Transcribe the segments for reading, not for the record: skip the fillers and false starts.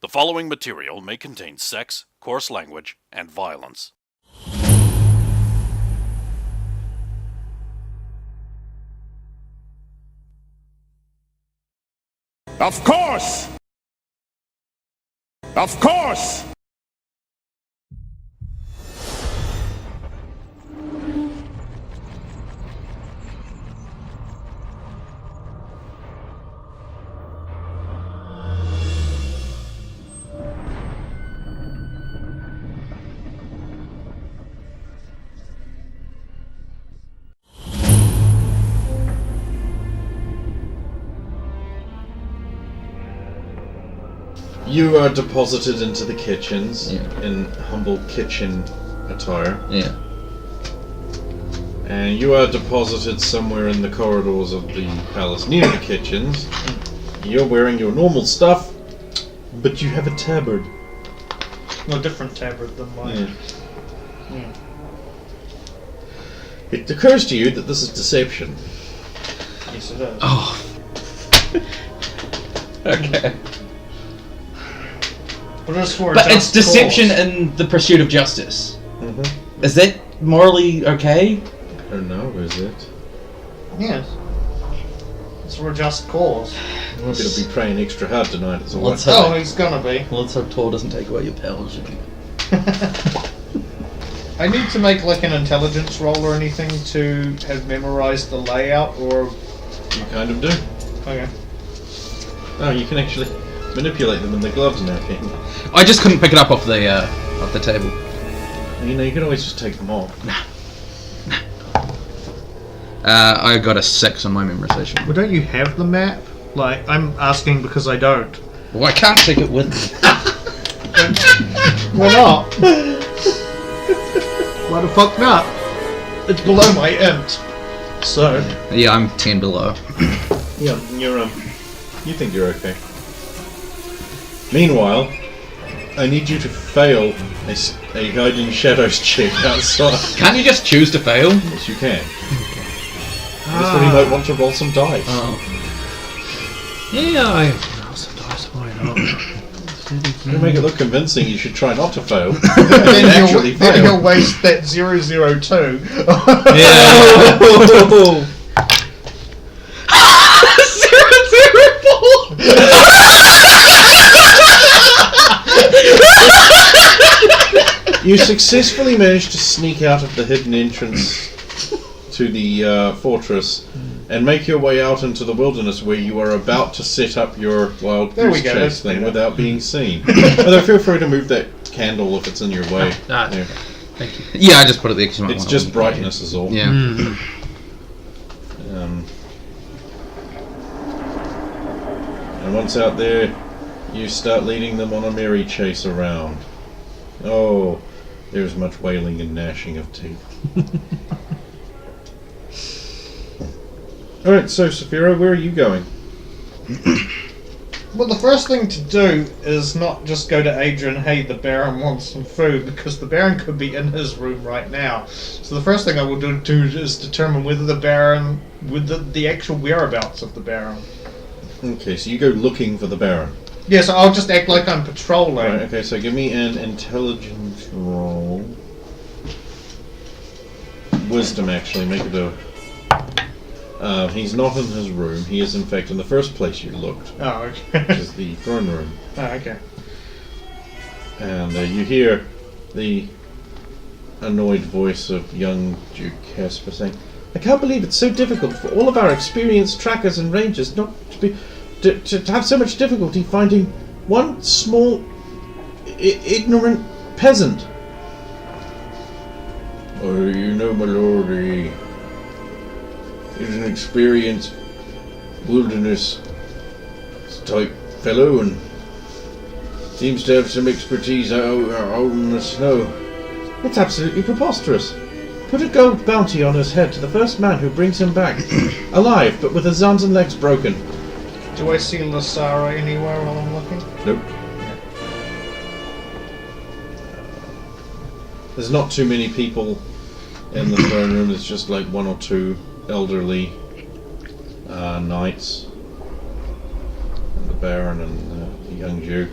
The following material may contain sex, coarse language, and violence. Of course! Of course! You are deposited into the kitchens Yeah. in humble kitchen attire. Yeah. And you are deposited somewhere in the corridors of the palace near the kitchens. You're wearing your normal stuff, but you have a tabard. No, different tabard than mine. Yeah. It occurs to you that this is deception. Yes, it is. Oh. Okay. But it's for But it's just deception cause. in the pursuit of justice. Mm-hmm. Is that morally okay? I don't know, is it? Yes. It's for a just cause. I'm going to be praying extra hard tonight as well. Let's hope. Oh, he's gonna be. Let's hope Tor doesn't take away your powers. I need to make like an intelligence roll or anything to have memorized the layout, or You kind of do. okay. Oh, you can actually manipulate them in the gloves now, can't you? I just couldn't pick it up off the table. You know, you can always just take them off. I got a 6 on my memorization. Well, don't you have the map? Like, I'm asking because I don't. Well, I can't take it with me. Why not? Why the fuck not? It's below my int. So. Yeah, I'm 10 below. Yeah, you think you're okay. Meanwhile, I need you to fail a hiding shadows check outside. Can't you just choose to fail? Yes, you can. I just thought you might want to roll some dice. Yeah, I roll some dice. Why not? To make it look convincing, you should try not to fail. then, actually you'll, then fail. you'll waste that 002. Yeah. 004. You successfully managed to sneak out of the hidden entrance to the fortress and make your way out into the wilderness where you are about to set up your wild There we goose go, chase that's thing better. without being seen. Although feel free to move that candle if it's in your way. There. Thank you. Yeah, I just put it there because you might It's want just to- brightness is all. Yeah. And once out there, you start leading them on a merry chase around. Oh, there's much wailing and gnashing of teeth. Alright, so Saphira, where are you going? Well, the first thing to do is not just go to Adrian, hey, the Baron wants some food, because the Baron could be in his room right now. So the first thing I will do is determine whether the Baron, with the actual whereabouts of the Baron. Okay, so you go looking for the Baron. Yeah, so I'll just act like I'm patrolling. Right, okay, so give me an intelligence roll. Wisdom, actually, make it a... he's not in his room. He is, in fact, in the first place you looked, Oh, which okay. is the throne room. Oh, okay. And you hear the annoyed voice of young Duke Casper saying, I can't believe it's so difficult for all of our experienced trackers and rangers not to be... to have so much difficulty finding one small, ignorant peasant. Oh, you know, my lord, he's an experienced wilderness type fellow and seems to have some expertise out in the snow. It's absolutely preposterous. Put a gold bounty on his head to the first man who brings him back, alive but with his arms and legs broken. Do I see Lasara anywhere while I'm looking? Nope. There's not too many people in the throne room. It's just like one or two elderly knights, and the Baron and the young Duke.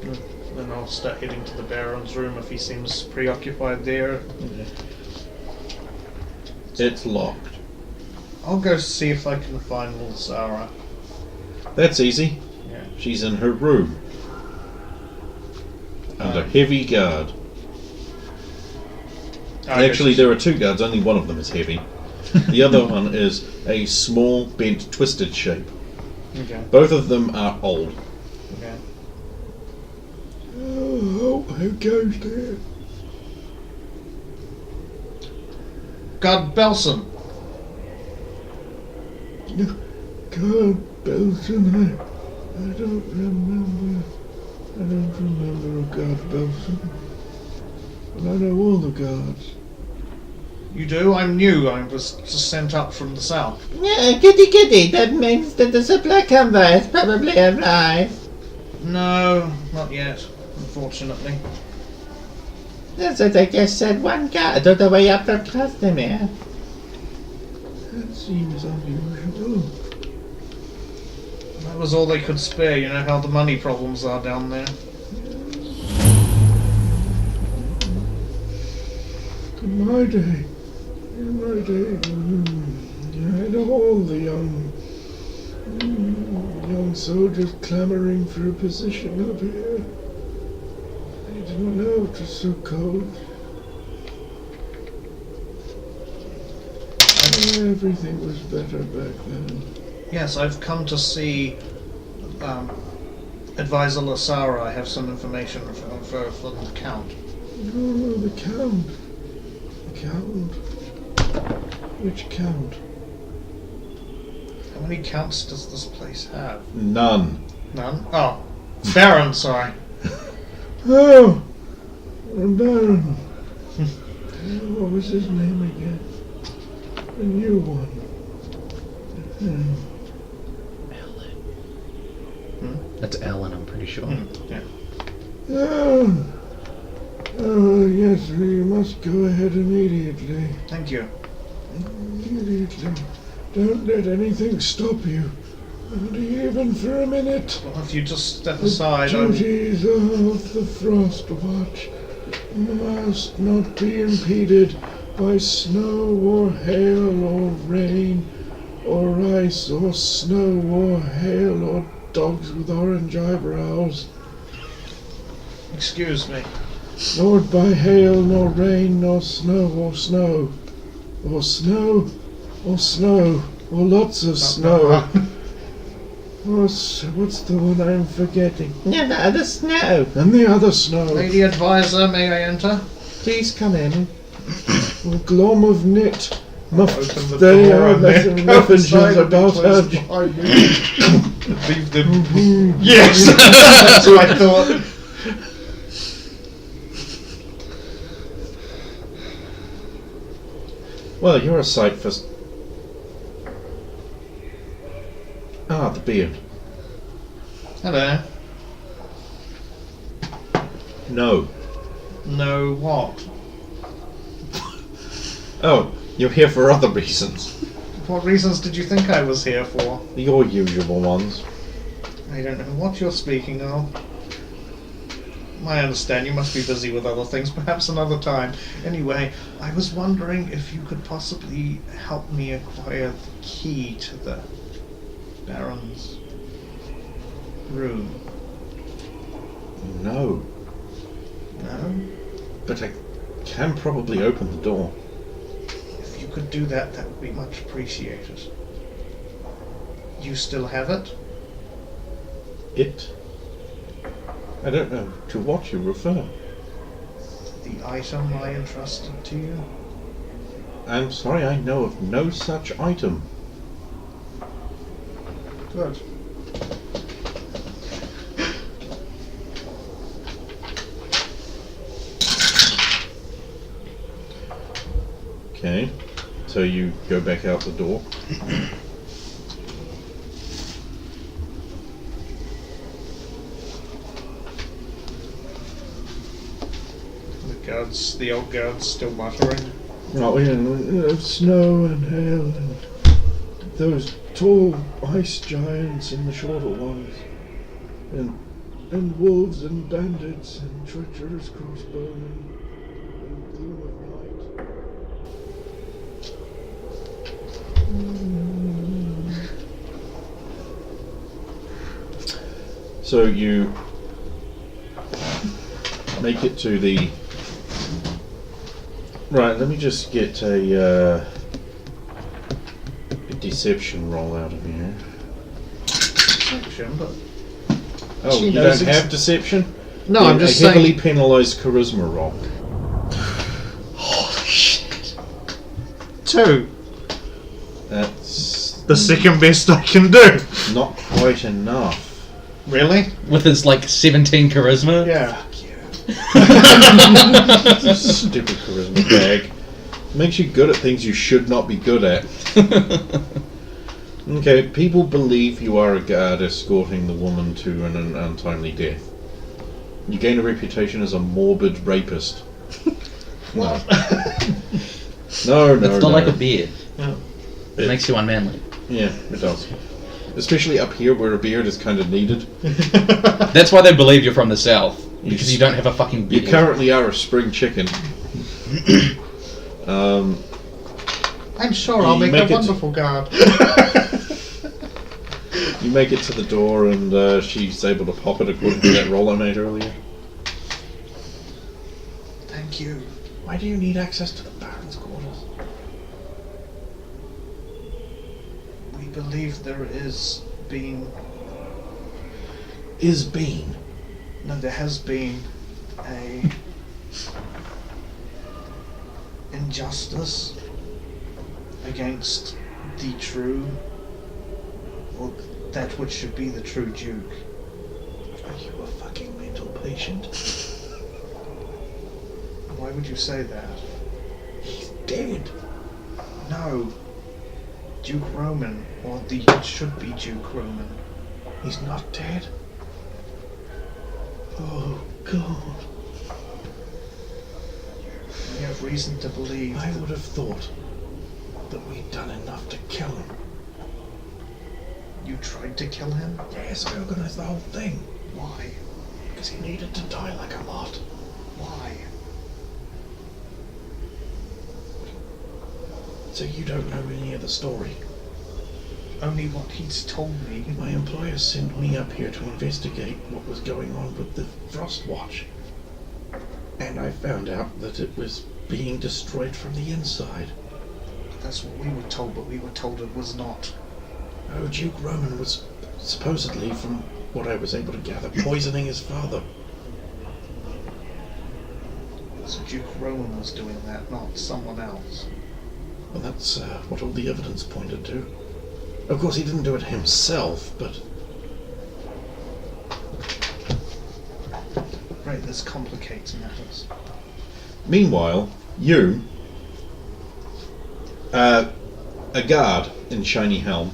Then I'll start heading to the Baron's room if he seems preoccupied there. It's locked. I'll go see if I can find Lasara. That's easy. Yeah. She's in her room. Under heavy guard. Actually, there are 2 guards, only one of them is heavy. The other one is a small, bent, twisted shape. Okay. Both of them are old. Okay. Oh, who goes there? God Belson! God, Belson, I don't remember. I don't remember a God Belson. But I know all the guards. You do? I'm new. I was just sent up from the south. Yeah, goody. That means that the supply convoy has probably arrived. No, not yet, unfortunately. That's what I just said. One guard all the way up from Costamere. That seems unusual. That was all they could spare. You know how the money problems are down there. In my day, I had all the young soldiers clamoring for a position up here. They didn't know it was so cold. Everything was better back then. Yes, I've come to see Advisor Lasara. I have some information for the Count. Oh, the Count. The Count? Which Count? How many Counts does this place have? None. None? Oh, Baron, sorry. Oh, Baron. What was his name again? The new one. That's Ellen, I'm pretty sure. Yeah. Oh, yes, you must go ahead immediately. Thank you. Immediately. Don't let anything stop you. Not even for a minute. Well, if you just step aside, The duties of the Frost Watch must not be impeded by snow or hail or rain or ice or snow or hail or dogs with orange eyebrows. Excuse me. Nor by hail nor rain nor snow or snow. Or snow or snow or lots of snow. What's the one I'm forgetting? Yeah, the other snow. And the other snow. Lady Advisor, may I enter? Please come in. Or glom of knit. Open the They door are and then go messengers inside and about close her. behind you. Leave them. Yes! That's what I thought. Well, you're a sight for... Ah, the beard. Hello. No. No what? Oh, you're here for other reasons. What reasons did you think I was here for? Your usual ones. I don't know what you're speaking of. I understand you must be busy with other things, perhaps another time. Anyway, I was wondering if you could possibly help me acquire the key to the Baron's room. No. No? But I can probably open the door. If you could do that, that would be much appreciated. You still have it? It? I don't know to what you refer. The item I entrusted to you? I'm sorry, I know of no such item. Good. Okay, so you go back out the door. The old guard's still muttering. Oh, yeah, snow and hail and those tall ice giants and the shorter ones. And and wolves and bandits and treacherous crossbowmen and gloom of night. So you make it to the... Right, let me just get a deception roll out of here. Deception, but Oh, She you knows don't have deception? no, Then I'm just a heavily saying. penalised charisma roll. Holy shit. 2. That's The second best I can do. not quite enough. Really? With his like 17 charisma? Yeah. Stupid charisma bag. Makes you good at things you should not be good at. Okay, people believe you are a guard escorting the woman to an untimely death. You gain a reputation as a morbid rapist. What? No, It's not no. like a beard. No. It makes you unmanly. Yeah, it does. Especially up here where a beard is kind of needed. That's why they believe you're from the south. You Because s- you don't have a fucking You beard. currently are a spring chicken. I'm sure I'll You make, make a it- wonderful guard. You make it to the door and she's able to pop it according to that roll I made earlier. Thank you. Why do you need access to the Baron's quarters? We believe there is been... Is Bean. No, there has been a injustice against the true, or that which should be the true Duke. Are you a fucking mental patient? Why would you say that? He's dead. No. Duke Roman, or the should be Duke Roman. He's not dead. Oh, God. We have reason to believe I that would have thought that we'd done enough to kill him. you tried to kill him. Yes, I organised the whole thing. Why? Because he needed to die like a lot. Why? So you don't know any of the story. Only what he's told me. My employer sent me up here to investigate what was going on with the Frost Watch. And I found out that it was being destroyed from the inside. That's what we were told, but we were told it was not. Oh, Duke Roman was supposedly, from what I was able to gather, poisoning his father. So Duke Roman was doing that, not someone else. Well, that's what all the evidence pointed to. Of course, he didn't do it himself, but... Right, this complicates matters. Meanwhile, you... a guard in shiny helm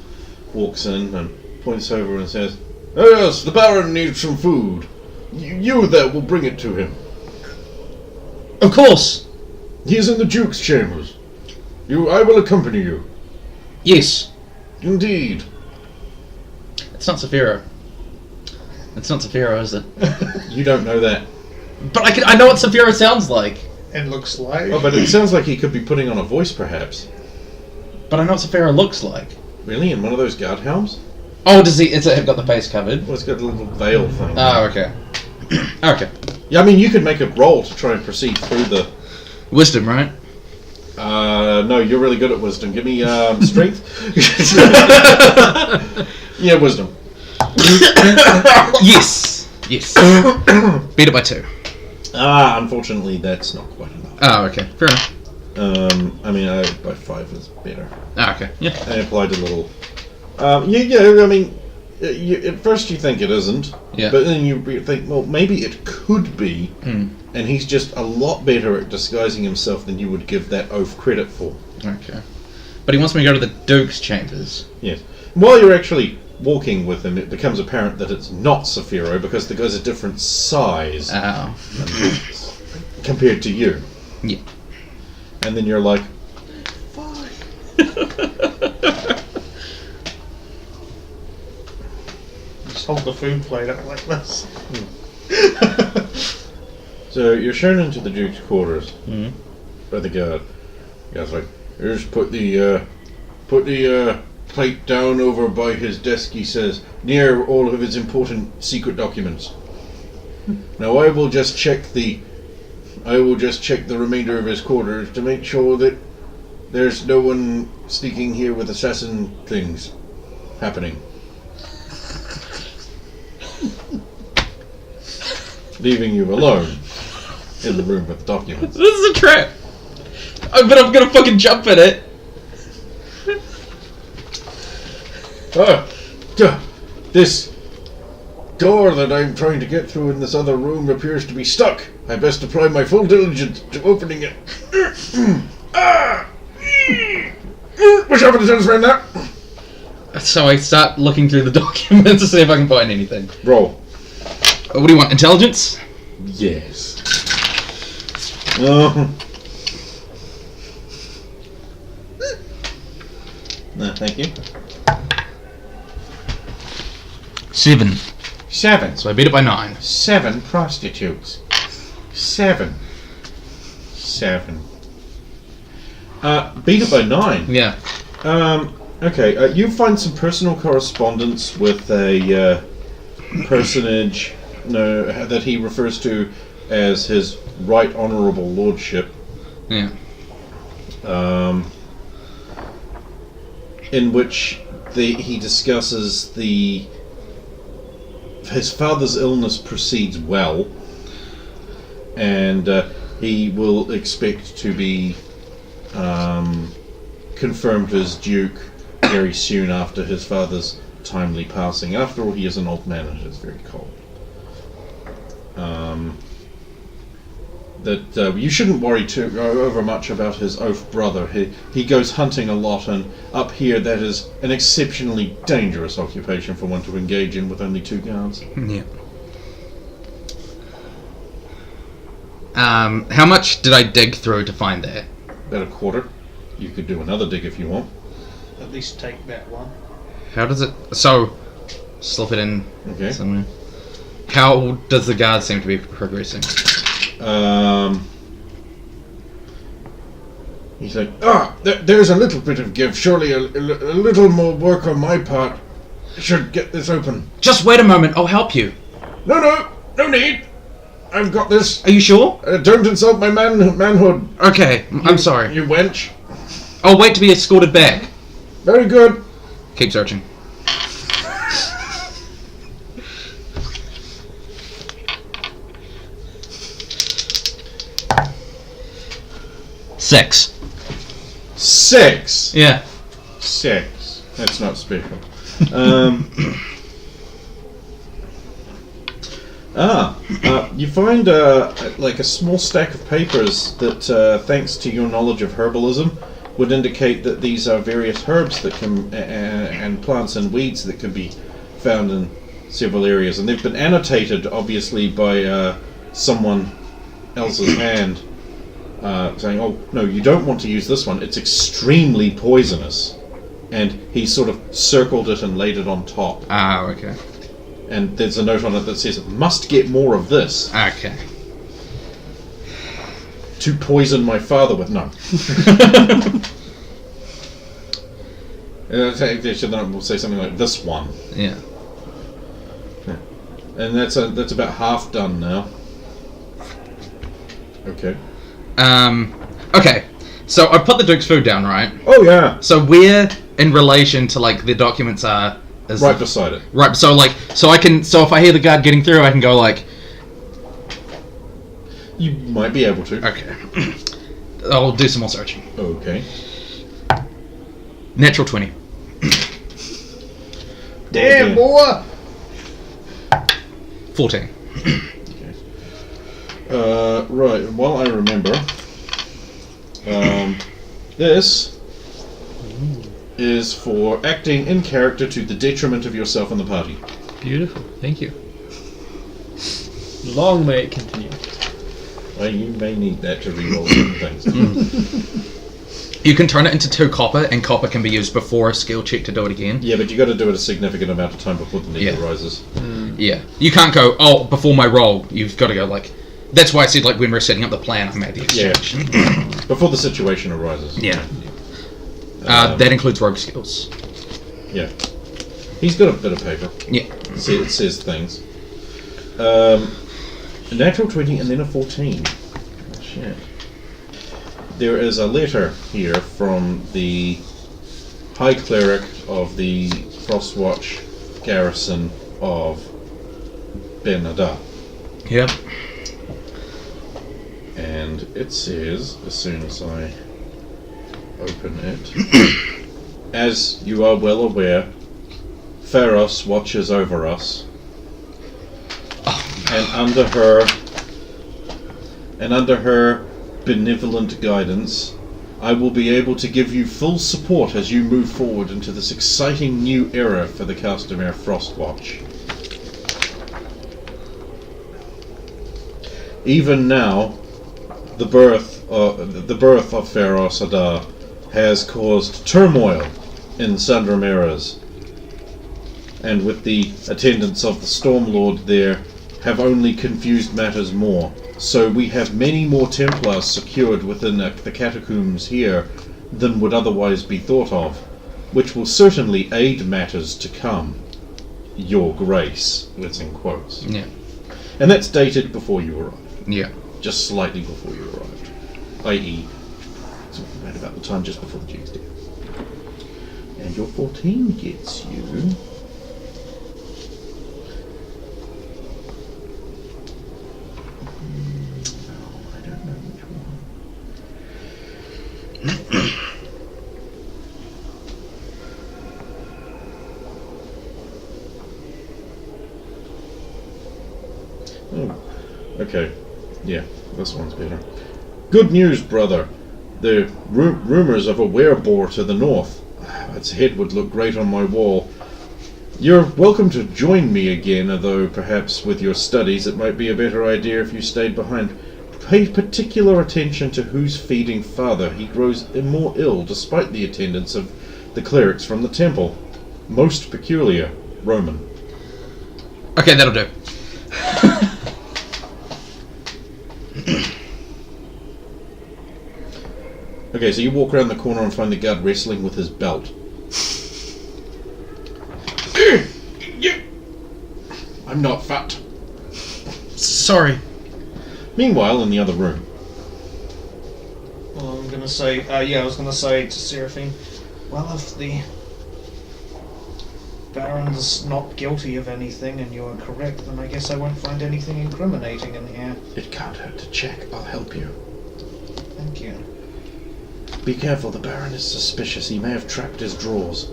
walks in and points over and says, "Oh yes, the Baron needs some food. You there will bring it to him. Of course! He is in the Duke's chambers. I will accompany you. Yes. Indeed." It's not Saphira. It's not Saphira, is it? You don't know that. But I know what Saphira sounds like. It looks like... Oh, but it sounds like he could be putting on a voice, perhaps. But I know what Saphira looks like. Really? In one of those guard helms? Oh, does he? It's got the face covered. Well, it's got a little veil thing. Oh, okay. Okay. Yeah, I mean, you could make a roll to try and proceed through the... Wisdom, right? No, you're really good at wisdom. Give me strength. Yeah, wisdom. Yes. Yes. Beat it by 2. Unfortunately, that's not quite enough. Oh, okay. Fair enough. I mean, by 5 is better. Ah, okay. Yeah. I applied a little... yeah, I mean, at first you think it isn't, Yeah. but then you think, well, maybe it could be, Hmm. and he's just a lot better at disguising himself than you would give that oaf credit for. Okay. But he wants me to go to the Duke's chambers. Yes. While you're actually walking with him, it becomes apparent that it's not Saphiro because the guy's a different size Oh. compared to you. Yeah. And then you're like, just hold the food plate up like this. So you're shown into the Duke's quarters Mhm. by the guard. The guy's like, "Here's put the plate down over by his desk," he says, "near all of his important secret documents. Now I will just check the remainder of his quarters to make sure that there's no one sneaking here with assassin things happening." Leaving you alone in the room with the documents. This is a trap! But I'm gonna fucking jump in it! This door that I'm trying to get through in this other room appears to be stuck. I best apply my full diligence to opening it. Wish I would have done this right now. So I start looking through the documents to see if I can find anything. Roll. What do you want? Intelligence? Yes. No, thank you. 7. 7. So I beat it by 9. 7 prostitutes. 7. Beat it by 9. Yeah. Okay, you find some personal correspondence with a personage that he refers to as his Right Honourable Lordship. Yeah. In which he discusses his father's illness proceeds well, and he will expect to be confirmed as Duke very soon after his father's timely passing. After all, he is an old man and it is very cold. That you shouldn't worry too over much about his oaf brother. He goes hunting a lot, and up here that is an exceptionally dangerous occupation for one to engage in with only 2 guards. Yeah. How much did I dig through to find that? About a quarter. You could do another dig if you want. At least take that one. How does it... So, slip it in Okay. somewhere. How does the guard seem to be progressing? He's like, there's a little bit of give. Surely a little more work on my part should get this open. Just wait a moment, I'll help you. No need. I've got this. Are you sure? Don't insult my manhood. Okay, I'm sorry. You wench. I'll wait to be escorted back. Very good. Keep searching. Six. 6. Yeah. 6. That's not special. You find like a small stack of papers that, thanks to your knowledge of herbalism, would indicate that these are various herbs that can and plants and weeds that can be found in several areas, and they've been annotated, obviously, by someone else's hand, saying, "Oh no, you don't want to use this one. It's extremely poisonous." And he sort of circled it and laid it on top. Ah, okay. And there's a note on it that says, "Must get more of this Okay. to poison my father with." No. We'll say something like this one. Yeah. And that's about half done now. Okay. Okay. So I put the Duke's food down, right? Oh yeah. So where, in relation to like the documents are, is Right beside it. right. So like, so if I hear the guard getting through, I can go like, You might be able to. okay. I'll do some more searching. Okay. Natural 20. Damn, Okay. boy! 14. Right. While I remember, this is for acting in character to the detriment of yourself and the party. Beautiful. Thank you. Long may it continue. Well, you may need that to reroll certain things. You can turn it into 2 copper, and copper can be used before a skill check to do it again. Yeah, but you got to do it a significant amount of time before the need arises. Yeah. You can't go, before my roll. You've got to go, like... That's why I said, like, when we're setting up the plan, I made the exchange. Yeah. Before the situation arises. Yeah. That includes rogue skills. Yeah. He's got a bit of paper. Yeah. It says things. A natural 20 and then a 14. Oh, shit. There is a letter here from the High Cleric of the Frostwatch garrison of Benada. Yep. And it says, as soon as I open it, as you are well aware, Pharos watches over us, and under her benevolent guidance, I will be able to give you full support as you move forward into this exciting new era for the Castamere Frostwatch. Even now, the birth of Pharos Adar has caused turmoil in Sandrameras, and with the attendance of the Stormlord there, have only confused matters more. So we have many more Templars secured within the catacombs here than would otherwise be thought of, which will certainly aid matters to come. Your Grace, it's in quotes. Yeah. And that's dated before you arrived. Yeah. Just slightly before you arrived. I.e., it's right about the time just before the Duke's death. And your 14 gets you... I don't know which one. Oh, okay. Yeah, this one's better. Good news, brother. The rumours of a wereboar to the north. Its head would look great on my wall. You're welcome to join me again, although perhaps with your studies it might be a better idea if you stayed behind. Pay particular attention to who's feeding father. He grows more ill despite the attendance of the clerics from the temple. Most peculiar. Roman. Okay, that'll do. Okay, so you walk around the corner and find the guard wrestling with his belt. I'm not fat. Sorry. Meanwhile, in the other room. Well, I'm going to say, I was going to say to Seraphine, well, if the Baron's not guilty of anything and you are correct, then I guess I won't find anything incriminating in here. It can't hurt to check. I'll help you. Thank you. Be careful, the Baron is suspicious. He may have trapped his drawers.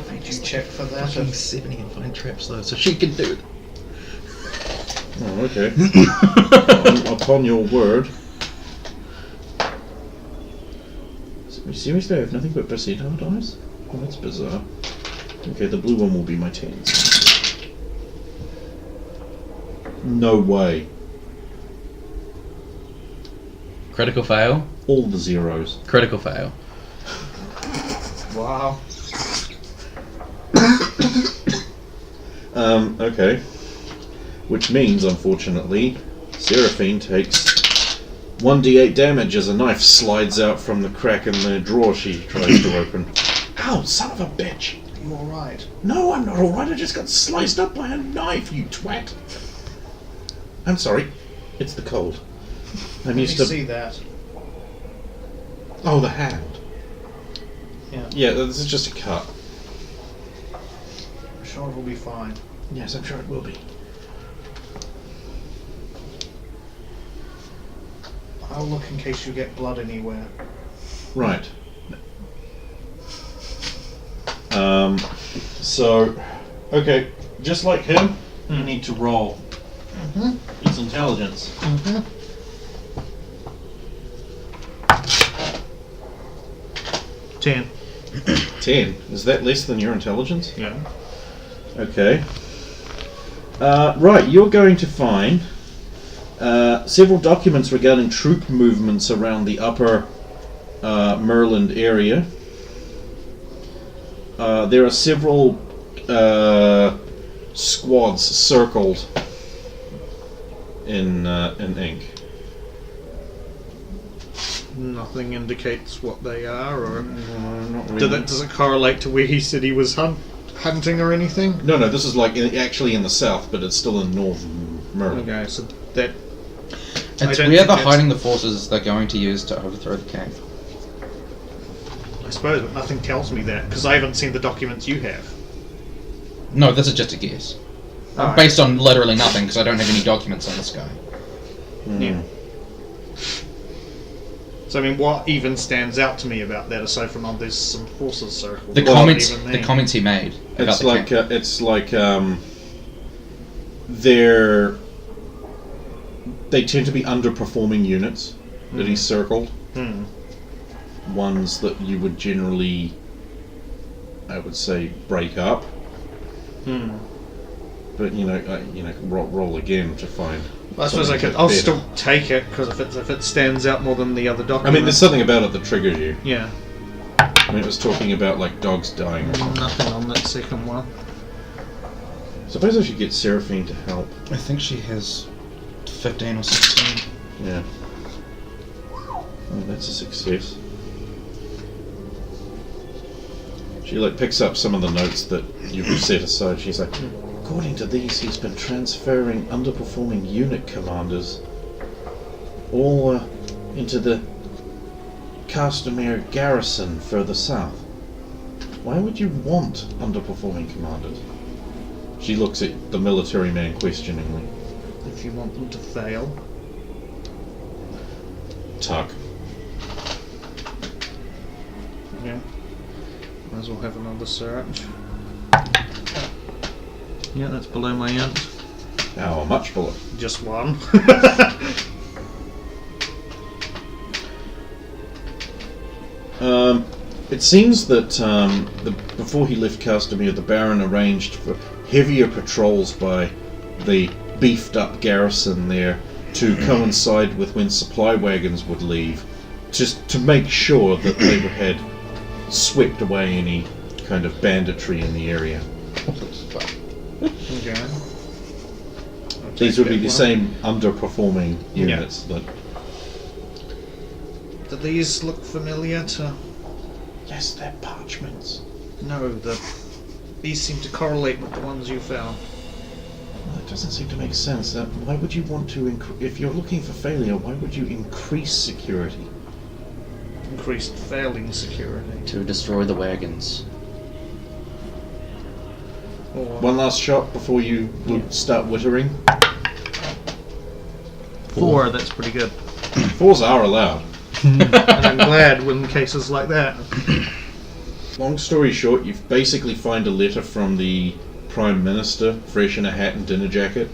Did you check for that? Fucking 70 and find traps though, so she can do it. Oh, okay. Upon your word. Seriously, I have nothing but percentile dice? Oh, that's bizarre. Okay, the blue one will be my 10s. No way. Critical fail. All the zeros. Critical fail. Wow. Okay. Which means, unfortunately, Seraphine takes 1d8 damage as a knife slides out from the crack in the drawer she tries to open. Ow, son of a bitch! Are you alright? No, I'm not alright, I just got sliced up by a knife, you twat! I'm sorry. It's the cold. I'm used to... see that. Oh, the hand. Yeah. Yeah, this is just a cut. I'm sure it'll be fine. Yes, I'm sure it will be. I'll look in case you get blood anywhere. Right. So, okay, just like him, you need to roll. It's intelligence. 10. 10. Is that less than your intelligence? Yeah. Okay. Right, you're going to find several documents regarding troop movements around the upper Merland area, there are several squads circled in ink. Nothing indicates what they are, or Not really. does it correlate to where he said he was hunting or anything? No, this is like actually in the south, but it's still in northern Merland. Okay, so that It's I don't where think they're that's- hiding the forces they're going to use to overthrow the king. I suppose, but nothing tells me that because I haven't seen the documents you have. No, this is just a guess. Alright. Based on literally nothing, because I don't have any documents on this guy. Yeah. So I mean, what even stands out to me about that, aside from there's some forces circled? The What comments, even the mean? comments he made about It's the like king. they tend to be underperforming units that he's circled. Ones that you would generally, I would say, break up. But roll again to find. I suppose something I'll better. still take it because if it stands out more than the other I documents. mean, there's something about it that triggers you. Yeah, I mean, it was talking about like dogs dying or something. nothing on that second one. Suppose I should get Seraphine to help. I think she has 15 or 16. Yeah. Oh, that's a success. She picks up some of the notes that you've set aside. She's like, according to these, he's been transferring underperforming unit commanders all into the Castamere garrison further south. Why would you want underperforming commanders? She looks at the military man questioningly. If you want them to fail. Tuck. Yeah. Might as well have another search. Yeah, that's below my int. How much below? Just one. It seems that before he left Castamere, the Baron arranged for heavier patrols by the beefed-up garrison there to coincide with when supply wagons would leave, just to make sure that they had swept away any kind of banditry in the area. Okay. These would be the same underperforming units that... Do these look familiar to... Yes, they're parchments. No, these seem to correlate with the ones you found. Well, that doesn't seem to make sense. Why would you want to... if you're looking for failure, why would you increase security? Increased failing security. To destroy the wagons. Or One last shot before you start wittering. 4, that's pretty good. 4s are allowed. And I'm glad in cases like that. Long story short, you basically find a letter from the Prime Minister, fresh in a hat and dinner jacket.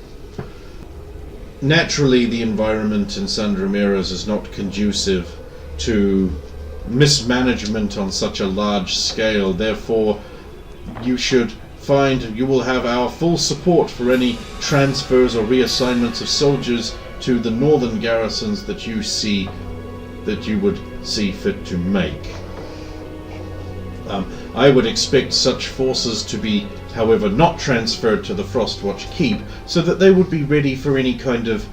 Naturally, the environment in San Ramirez is not conducive to mismanagement on such a large scale. Therefore, you will have our full support for any transfers or reassignments of soldiers to the northern garrisons that you would see fit to make. I would expect such forces to be, however, not transferred to the Frostwatch Keep, so that they would be ready for any kind of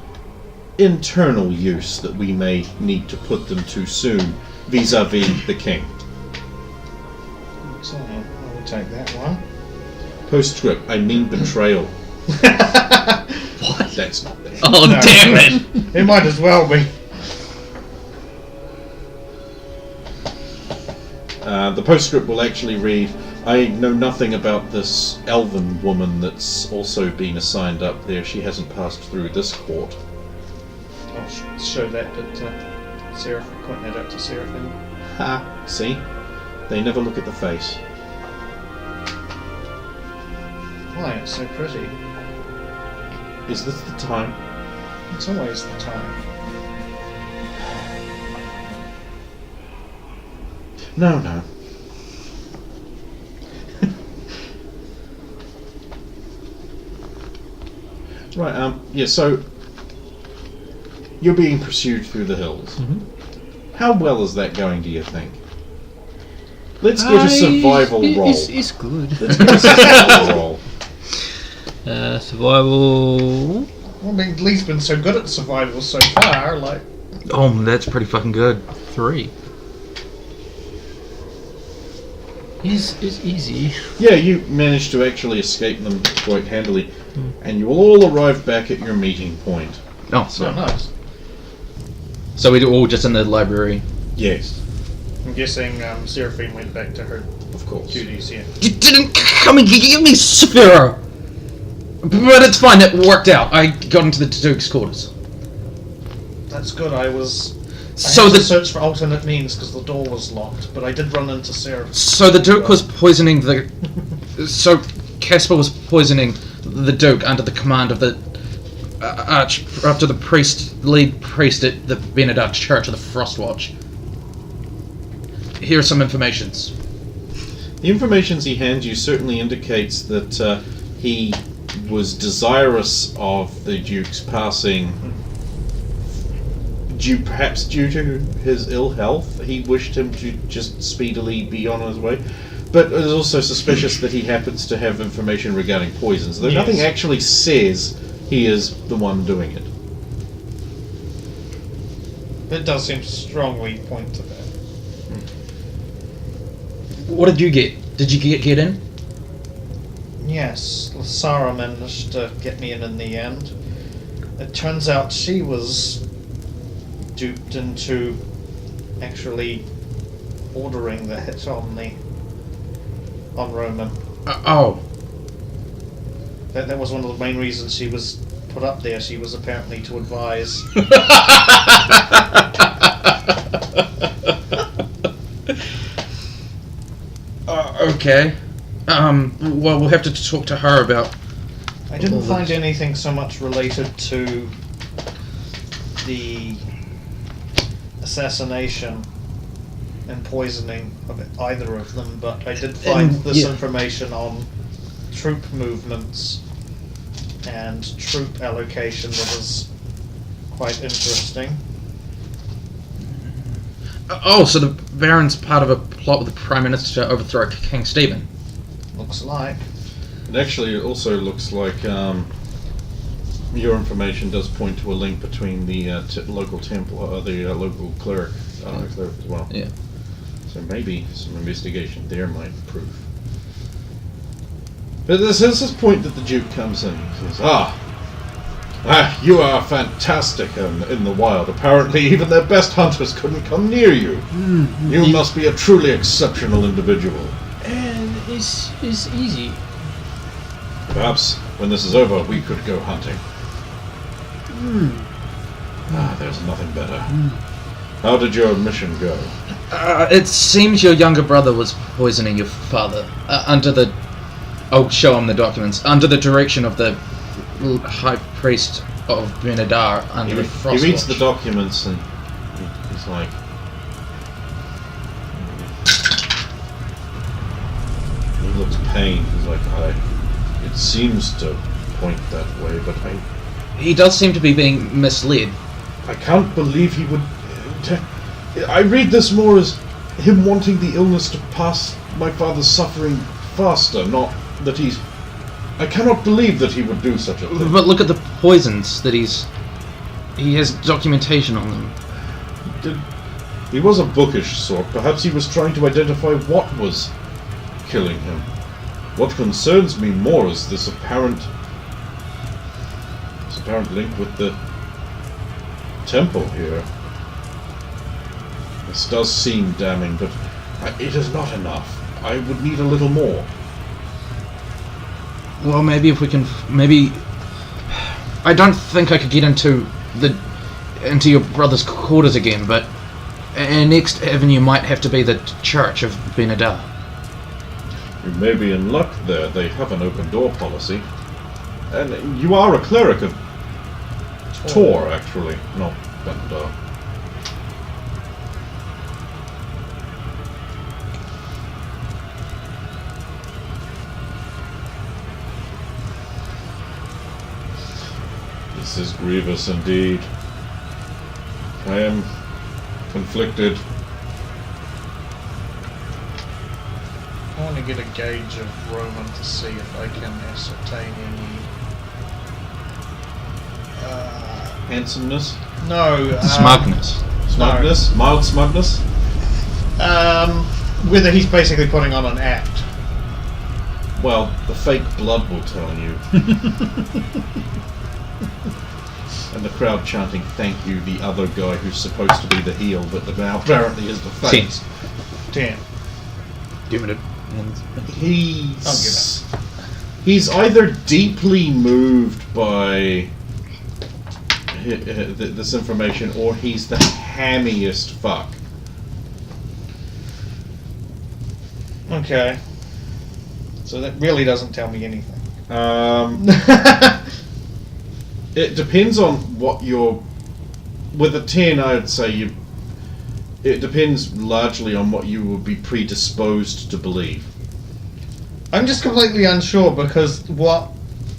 internal use that we may need to put them to soon, vis-a-vis the king. Excellent. I will take that one. Postscript, I mean betrayal. What? That's not there. Oh, No, damn it! It might as well be. The postscript will actually read, I know nothing about this elven woman that's also been assigned up there. She hasn't passed through this court. I'll show that to Seraph, point that out to Seraphine. Ha! See? They never look at the face. Why, it's so pretty. Is this the time? It's always the time. No. Right, so you're being pursued through the hills. How well is that going, do you think? Let's get a survival roll. It's good. Let's get a survival roll. Survival. I mean, Lee's been so good at survival so far, like... Oh, that's pretty fucking good. 3. Is easy. Yeah, you managed to actually escape them quite handily. And you will all arrive back at your meeting point. Oh, So nice. so we're all just in the library. Yes, I'm guessing Seraphine went back to her of course. duties, yeah. You didn't come and get me, Sphero! But it's fine, it worked out. I got into the Duke's quarters. That's good, I had So to search for alternate means because the door was locked, but I did run into Seraphine. So the Duke was poisoning the... So Casper was poisoning the Duke under the command of the after the lead priest at the Benedict Church of the Frostwatch. Here are some informations. The information he hands you certainly indicates that he was desirous of the Duke's passing, perhaps due to his ill health. He wished him to just speedily be on his way. But it is also suspicious that he happens to have information regarding poisons, though Yes. nothing actually says he is the one doing it. It does seem to strongly point to that. What did you get? Did you get in? Yes, Sarah managed to get me in the end. It turns out she was duped into actually ordering the hit on Roman. Oh. That was one of the main reasons she was put up there. She was apparently to advise. Okay. Well, we'll have to talk to her about... I didn't find anything so much related to the assassination and poisoning of either of them, but I did find this information on troop movements and troop allocation that was quite interesting. Oh, so the Baron's part of a plot with the Prime Minister to overthrow King Stephen. Looks like. It actually also looks like your information does point to a link between the local temple, the local cleric as well. Yeah. So maybe some investigation there might prove. But this is this point that the Duke comes in. He says, you are fantastic in the wild. Apparently even their best hunters couldn't come near you. You must be a truly exceptional individual. And it's easy. Perhaps when this is over, we could go hunting. There's nothing better. How did your mission go? It seems your younger brother was poisoning your father under the... I'll show him the documents. Under the direction of the High Priest of Benedar under the Frostwatch. He reads the documents and he's like... He looks pained. He's like, it seems to point that way, but He does seem to be being misled. I can't believe he would... I read this more as him wanting the illness to pass my father's suffering faster, not that he's... I cannot believe that he would do such a thing. But look at the poisons that he has documentation on them. He was a bookish sort. Perhaps he was trying to identify what was killing him. What concerns me more is this apparent link with the temple here. This does seem damning, but it is not enough. I would need a little more. Well, maybe if we can... Maybe... I don't think I could get into your brother's quarters again, but our next avenue might have to be the Church of Benedar. You may be in luck there. They have an open door policy. And you are a cleric of Tor, actually, not Benedar. This is grievous indeed. I am conflicted. I want to get a gauge of Roman to see if I can ascertain any. Handsomeness? No. Smugness. Smugness? Mild smugness? Whether he's basically putting on an act. Well, the fake blood will tell you. And the crowd chanting, "Thank you," the other guy who's supposed to be the heel, but now apparently is the face. 10. Give it a... He's either deeply moved by this information, or he's the hammiest fuck. Okay. So that really doesn't tell me anything. It depends on what you're... With a 10, I'd say you... It depends largely on what you would be predisposed to believe. I'm just completely unsure because what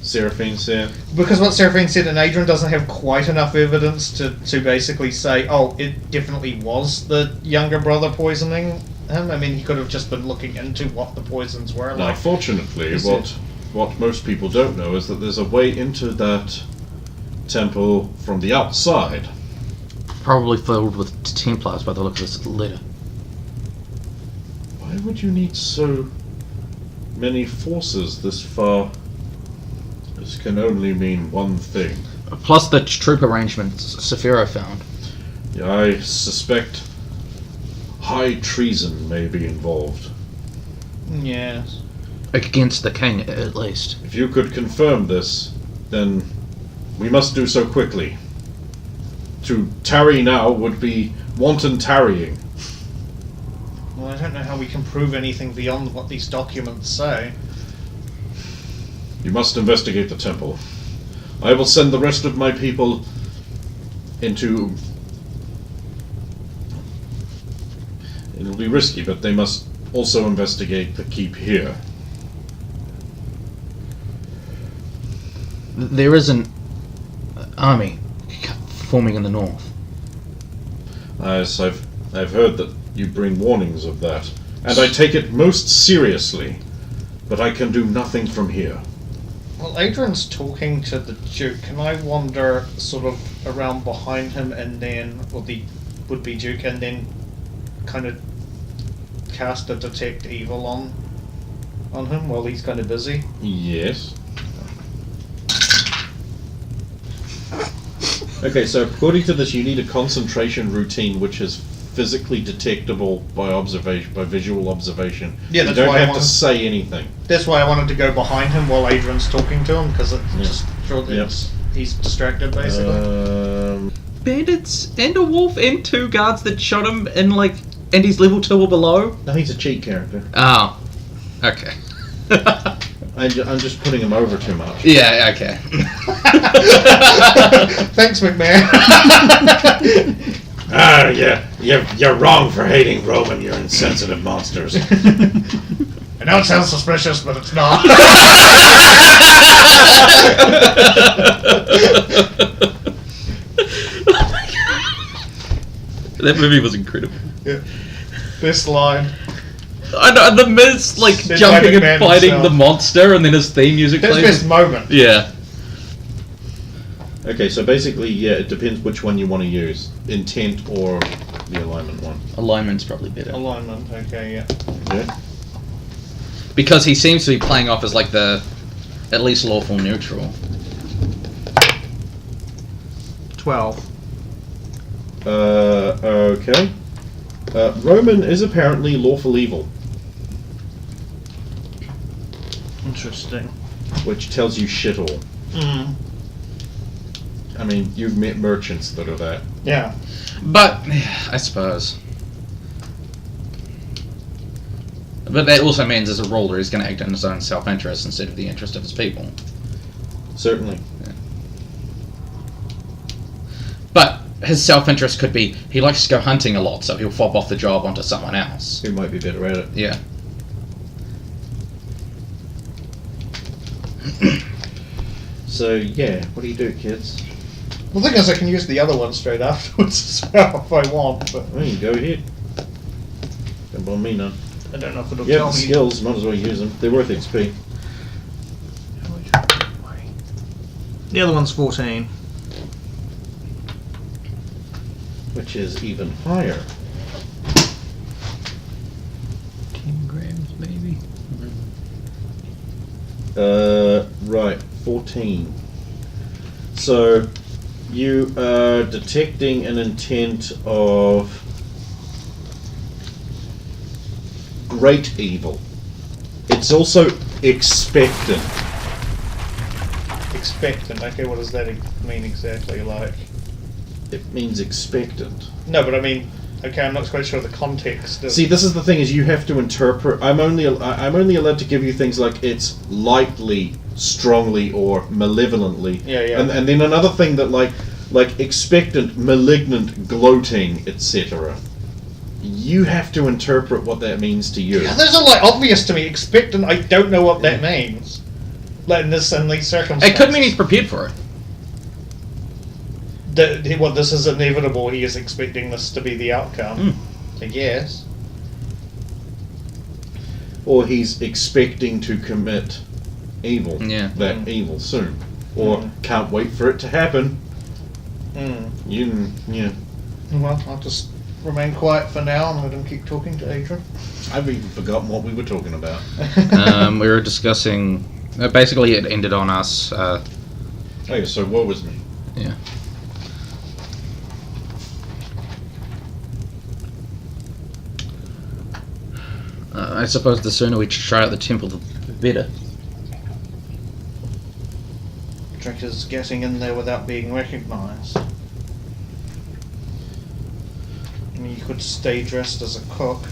Seraphine said. Because what Seraphine said, and Adrian doesn't have quite enough evidence to basically say, oh, it definitely was the younger brother poisoning him. I mean, he could have just been looking into what the poisons were. Now, like. fortunately, what most people don't know is that there's a way into that temple from the outside. Probably filled with Templars by the look of this letter. Why would you need so many forces this far? This can only mean one thing. Plus the troop arrangements Saphira found. Yeah, I suspect high treason may be involved. Yes. Against the king, at least. If you could confirm this, then we must do so quickly. To tarry now would be wanton tarrying. Well, I don't know how we can prove anything beyond what these documents say. You must investigate the temple. I will send the rest of my people into... It'll be risky, but they must also investigate the keep here. There is an army forming in the north. Yes, I've heard that you bring warnings of that, and I take it most seriously, but I can do nothing from here. Well, Adrian's talking to the Duke. Can I wander sort of around behind him and then, or the would-be Duke, and then kind of cast a detect evil on him while he's kind of busy? Yes. Okay, so according to this, you need a concentration routine which is physically detectable by observation, by visual observation. Yeah, you that's don't why I have wanted- to say anything. That's why I wanted to go behind him while Adrian's talking to him, because it's just sure that he's distracted, basically. Bandits and a wolf and 2 guards that shot him in and he's level 2 or below? No, he's a cheat character. Oh. Okay. I'm just putting him over too much. Yeah, okay. Thanks, McMahon. Yeah, you're wrong for hating Roman, you insensitive monsters. I know it sounds suspicious, but it's not. That movie was incredible. Yeah. This line. I know, the Miz, Said jumping by and McMahon fighting himself. the monster, and then his theme music That's plays. best moment. Yeah. Okay, so basically, yeah, it depends which one you want to use. Intent or the alignment one. Alignment's probably better. Alignment, okay, yeah. Okay. Because he seems to be playing off as the at least lawful neutral. 12. Okay. Roman is apparently lawful evil, Interesting. which tells you shit all. Mm. I mean, you've met merchants that are that. Yeah. But, I suppose. But that also means as a ruler he's going to act in his own self-interest instead of the interest of his people. Certainly. But his self-interest could be he likes to go hunting a lot, so he'll fob off the job onto someone else. Who might be better at it. Yeah. So, yeah, what do you do, kids? The thing is, I can use the other one straight afterwards as well if I want, but Well, you go ahead. Don't bother me none. I don't know if it'll You tell have the me. skills, might as well use them. They're worth XP. The other one's 14. Which is even higher. 10 grams, maybe. Right, 14. So, you are detecting an intent of great evil. It's also expectant. Expectant. Okay, what does that mean exactly? Like, It means expectant. no, but I mean, okay, I'm not quite sure the context. Of, See, this is the thing: is you have to interpret. I'm only allowed to give you things like it's lightly, strongly, or malevolently. Yeah, yeah. And then another thing that like expectant, malignant, gloating, etc. You have to interpret what that means to you. yeah, those are like obvious to me. Expectant. I don't know what that means. Like in these circumstances. It could mean he's prepared for it. Well, this is inevitable. He is expecting this to be the outcome. I guess. Or he's expecting to commit evil. Yeah. That evil soon. Or can't wait for it to happen. Yeah. Well, I'll just remain quiet for now and let him keep talking to Adrian. I've even forgotten what we were talking about. We were discussing. Basically, it ended on us. Oh, yeah, so woe was me. Yeah. I suppose the sooner we try out the temple, the better. Trick is getting in there without being recognised. I mean, you could stay dressed as a cook.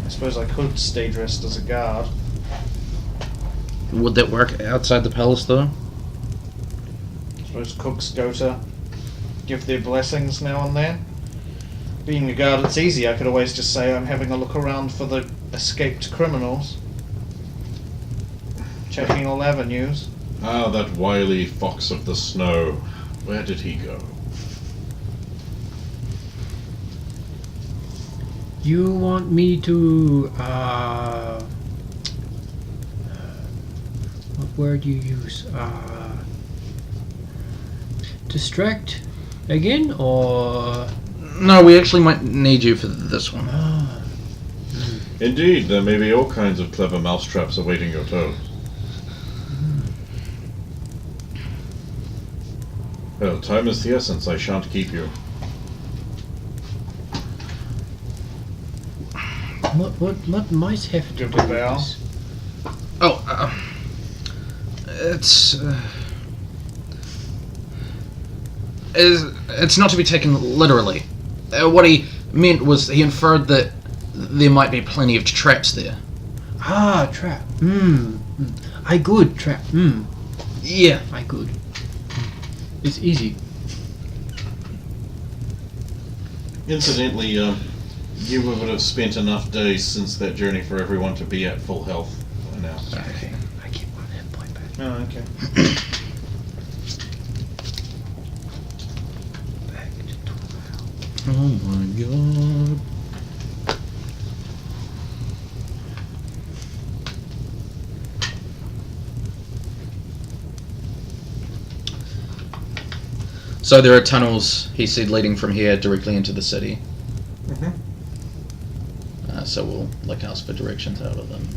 I suppose I could stay dressed as a guard. Would that work outside the palace, though? I suppose cooks go to give their blessings now and then. Being a guard, it's easy. I could always just say I'm having a look around for the escaped criminals. Checking all avenues. Ah, that wily fox of the snow. Where did he go? You want me to, what word you use? Distract again, or? No, we actually might need you for this one. Indeed, there may be all kinds of clever mousetraps awaiting your toes. Well, time is the essence. I shan't keep you. What might have to Give do a with bow. this? Oh, it's not to be taken literally. What he meant was he inferred that there might be plenty of traps there. Ah, trap. I good trap. Yeah. I good. It's easy. Incidentally, you would have spent enough days since that journey for everyone to be at full health by now. Okay. I get 1 hit point back. Oh, okay. Back to 12. Oh my god. So there are tunnels, he said, leading from here directly into the city. So we'll ask for directions out of them.